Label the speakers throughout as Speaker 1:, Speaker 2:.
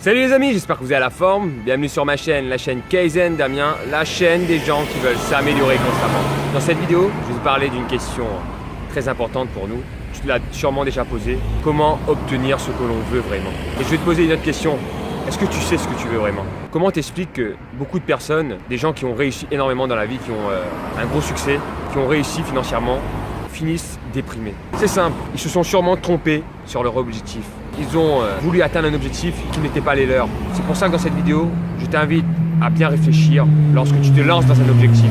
Speaker 1: Salut les amis, j'espère que vous avez la forme. Bienvenue sur ma chaîne, la chaîne Kaizen Damien, la chaîne des gens qui veulent s'améliorer constamment. Dans cette vidéo, je vais vous parler d'une question très importante pour nous. Tu l'as sûrement déjà posée. Comment obtenir ce que l'on veut vraiment? Et je vais te poser une autre question. Est-ce que tu sais ce que tu veux vraiment? Comment t'expliques que beaucoup de personnes, des gens qui ont réussi énormément dans la vie, qui ont un gros succès, qui ont réussi financièrement, finissent déprimés? C'est simple, ils se sont sûrement trompés sur leur objectif. Ils ont voulu atteindre un objectif qui n'était pas les leurs. C'est pour ça que dans cette vidéo, je t'invite à bien réfléchir lorsque tu te lances dans un objectif.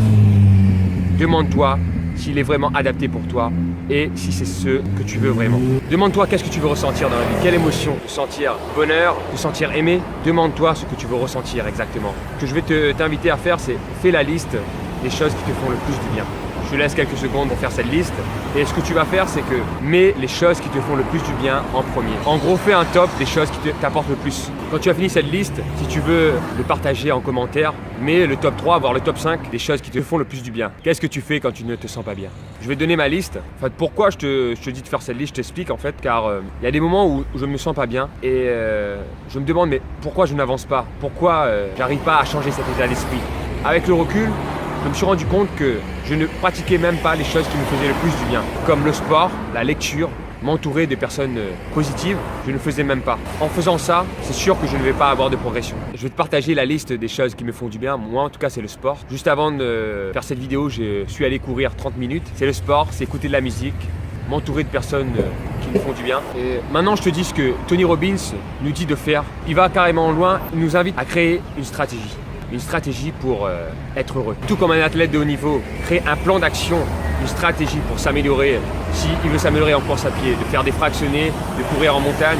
Speaker 1: Demande-toi s'il est vraiment adapté pour toi et si c'est ce que tu veux vraiment. Demande-toi qu'est-ce que tu veux ressentir dans la vie, quelle émotion, te sentir bonheur, te sentir aimé. Demande-toi ce que tu veux ressentir exactement. Ce que je vais t'inviter à faire, c'est fais la liste des choses qui te font le plus du bien. Je te laisse quelques secondes pour faire cette liste. Et ce que tu vas faire, c'est que mets les choses qui te font le plus du bien en premier. En gros, fais un top des choses qui t'apportent le plus. Quand tu as fini cette liste, si tu veux le partager en commentaire, mets le top 3, voire le top 5 des choses qui te font le plus du bien. Qu'est-ce que tu fais quand tu ne te sens pas bien? Je vais te donner ma liste. En fait, pourquoi je te dis de faire cette liste, je t'explique en fait, car il y a des moments où je me sens pas bien et je me demande mais pourquoi je n'avance pas? Pourquoi j'arrive pas à changer cet état d'esprit? Avec le recul, je me suis rendu compte que je ne pratiquais même pas les choses qui me faisaient le plus du bien, comme le sport, la lecture, m'entourer de personnes positives, je ne faisais même pas. En faisant ça, c'est sûr que je ne vais pas avoir de progression. Je vais te partager la liste des choses qui me font du bien. Moi, en tout cas, c'est le sport. Juste avant de faire cette vidéo, je suis allé courir 30 minutes. C'est le sport, c'est écouter de la musique, m'entourer de personnes qui me font du bien. Et maintenant, je te dis ce que Tony Robbins nous dit de faire. Il va carrément loin, il nous invite à créer une stratégie. Une stratégie pour être heureux. Tout comme un athlète de haut niveau, crée un plan d'action, une stratégie pour s'améliorer. S'il veut s'améliorer en course à pied, de faire des fractionnés, de courir en montagne,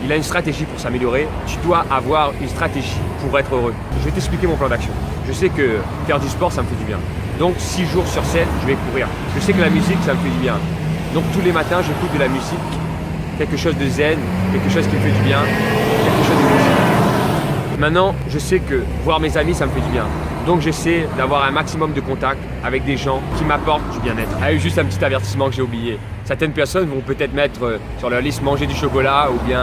Speaker 1: il a une stratégie pour s'améliorer. Tu dois avoir une stratégie pour être heureux. Je vais t'expliquer mon plan d'action. Je sais que faire du sport, ça me fait du bien. Donc 6 jours sur 7, je vais courir. Je sais que la musique, ça me fait du bien. Donc tous les matins, j'écoute de la musique, quelque chose de zen, quelque chose qui me fait du bien, quelque chose de positif. Maintenant, je sais que voir mes amis, ça me fait du bien. Donc j'essaie d'avoir un maximum de contact avec des gens qui m'apportent du bien-être. Ah, juste un petit avertissement que j'ai oublié. Certaines personnes vont peut-être mettre sur leur liste manger du chocolat ou bien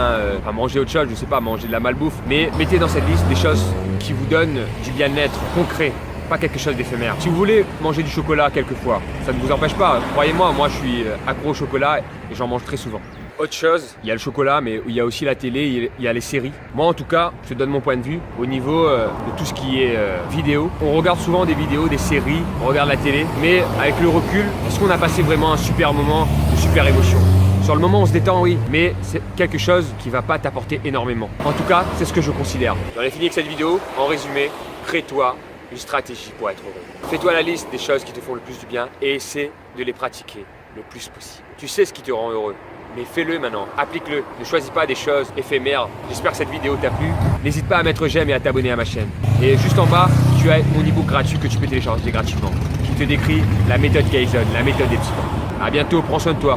Speaker 1: manger autre chose, je sais pas, manger de la malbouffe. Mais mettez dans cette liste des choses qui vous donnent du bien-être concret, pas quelque chose d'éphémère. Si vous voulez manger du chocolat quelquefois, ça ne vous empêche pas. Croyez-moi, moi je suis accro au chocolat et j'en mange très souvent. Autre chose, il y a le chocolat, mais il y a aussi la télé, il y a les séries. Moi, en tout cas, je te donne mon point de vue au niveau de tout ce qui est vidéo. On regarde souvent des vidéos, des séries, on regarde la télé, mais avec le recul, est-ce qu'on a passé vraiment un super moment, une super émotion? Sur le moment, on se détend, oui, mais c'est quelque chose qui va pas t'apporter énormément. En tout cas, c'est ce que je considère. J'en ai fini avec cette vidéo. En résumé, crée-toi une stratégie pour être heureux. Fais-toi la liste des choses qui te font le plus du bien et essaie de les pratiquer le plus possible. Tu sais ce qui te rend heureux. Mais fais-le maintenant, applique-le, ne choisis pas des choses éphémères. J'espère que cette vidéo t'a plu. N'hésite pas à mettre j'aime et à t'abonner à ma chaîne. Et juste en bas, tu as mon e-book gratuit que tu peux télécharger gratuitement, qui te décrit la méthode Kaizen, la méthode des petits pas. A bientôt, prends soin de toi.